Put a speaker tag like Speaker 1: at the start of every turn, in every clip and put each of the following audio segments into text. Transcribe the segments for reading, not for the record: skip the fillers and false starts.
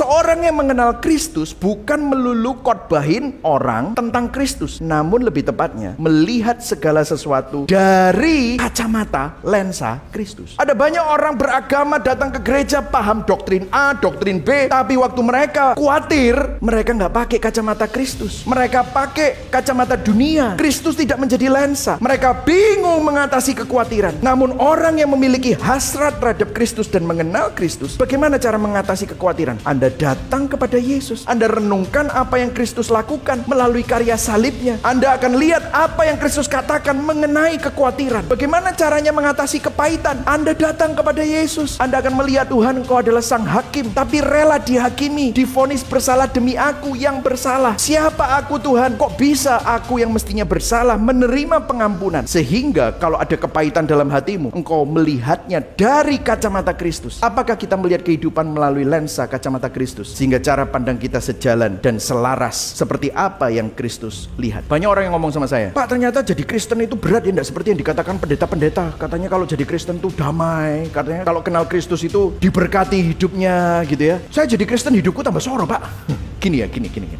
Speaker 1: Seseorang yang mengenal Kristus bukan melulu khotbahin orang tentang Kristus, namun lebih tepatnya melihat segala sesuatu dari kacamata lensa Kristus. Ada banyak orang beragama datang ke gereja paham doktrin A, doktrin B, tapi waktu mereka khawatir, mereka nggak pakai kacamata Kristus. Mereka pakai kacamata dunia. Kristus tidak menjadi lensa. Mereka bingung mengatasi kekhawatiran. Namun orang yang memiliki hasrat terhadap Kristus dan mengenal Kristus, bagaimana cara mengatasi kekhawatiran? Anda datang kepada Yesus. Anda renungkan apa yang Kristus lakukan melalui karya salibnya. Anda akan lihat apa yang Kristus katakan mengenai kekhawatiran. Bagaimana caranya mengatasi kepahitan? Anda datang kepada Yesus. Anda akan melihat Tuhan, Engkau adalah sang hakim, tapi rela dihakimi, divonis bersalah demi aku yang bersalah. Siapa aku Tuhan? Kok bisa aku yang mestinya bersalah menerima pengampunan? Sehingga kalau ada kepahitan dalam hatimu, engkau melihatnya dari kacamata Kristus. Apakah kita melihat kehidupan melalui lensa kacamata Kristus? Sehingga cara pandang kita sejalan dan selaras seperti apa yang Kristus lihat. Banyak orang yang ngomong sama saya, Pak, ternyata jadi Kristen itu berat ya, enggak seperti yang dikatakan pendeta-pendeta. Katanya kalau jadi Kristen itu damai. Katanya kalau kenal Kristus itu diberkati hidupnya gitu ya. Saya jadi Kristen hidupku tambah soro, Pak. Gini.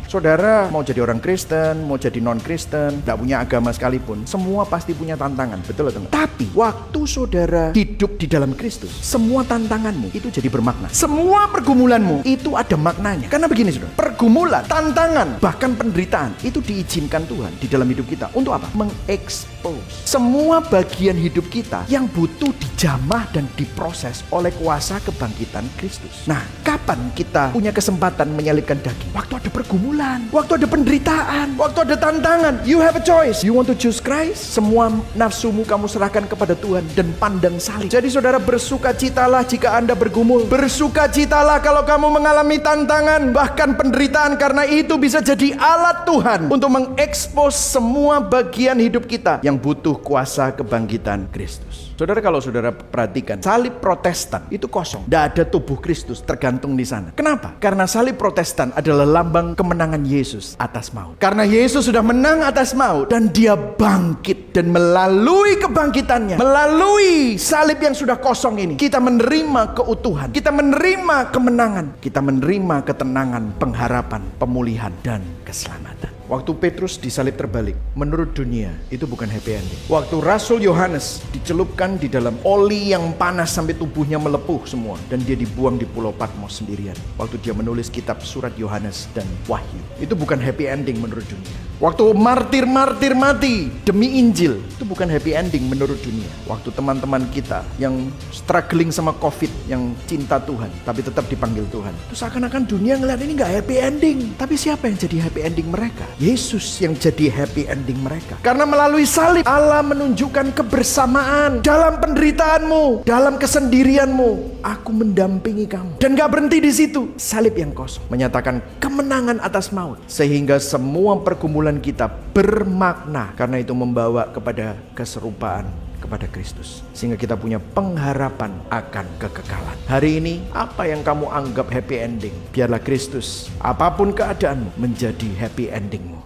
Speaker 1: Saudara mau jadi orang Kristen, mau jadi non-Kristen, gak punya agama sekalipun, semua pasti punya tantangan, betul atau enggak? Tapi waktu saudara hidup di dalam Kristus, semua tantanganmu itu jadi bermakna. Semua pergumulanmu itu ada maknanya. Karena begini saudara, pergumulan, tantangan, bahkan penderitaan itu diizinkan Tuhan di dalam hidup kita. Untuk apa? Mengekspos semua bagian hidup kita yang butuh dijamah dan diproses oleh kuasa kebangkitan Kristus. Nah, kapan kita punya kesempatan menyalipkan daging? Waktu ada pergumulan, waktu ada penderitaan, waktu ada tantangan. You have a choice. You want to choose Christ? Semua nafsumu kamu serahkan kepada Tuhan dan pandang salib. Jadi saudara, bersukacitalah jika Anda bergumul. Bersukacitalah kalau kamu mengalami tantangan, bahkan penderitaan, karena itu bisa jadi alat Tuhan untuk mengekspos semua bagian hidup kita yang butuh kuasa kebangkitan Kristus. Saudara, kalau saudara perhatikan, salib Protestan itu kosong. Tidak ada tubuh Kristus tergantung di sana. Kenapa? Karena salib Protestan adalah lambang kemenangan Yesus atas maut. Karena Yesus sudah menang atas maut dan dia bangkit. Dan melalui kebangkitannya, melalui salib yang sudah kosong ini, kita menerima keutuhan. Kita menerima kemenangan. Kita menerima ketenangan, pengharapan, pemulihan, dan keselamatan. Waktu Petrus disalib terbalik, menurut dunia itu bukan happy ending. Waktu Rasul Yohanes dicelupkan di dalam oli yang panas sampai tubuhnya melepuh semua, dan dia dibuang di Pulau Patmos sendirian. Waktu dia menulis kitab surat Yohanes dan Wahyu, itu bukan happy ending menurut dunia. Waktu martir-martir mati demi Injil, itu bukan happy ending menurut dunia. Waktu teman-teman kita yang struggling sama COVID, yang cinta Tuhan tapi tetap dipanggil Tuhan, itu seakan-akan dunia ngeliat ini gak happy ending. Tapi siapa yang jadi happy ending mereka? Yesus yang jadi happy ending mereka. Karena melalui salib, Allah menunjukkan kebersamaan dalam penderitaanmu, dalam kesendirianmu. Aku mendampingi kamu. Dan gak berhenti di situ. Salib yang kosong menyatakan kemenangan atas maut, sehingga semua pergumulan kita bermakna, karena itu membawa kepada keserupaan kepada Kristus, sehingga kita punya pengharapan akan kekekalan. Hari ini, apa yang kamu anggap happy ending, biarlah Kristus, apapun keadaanmu, menjadi happy endingmu.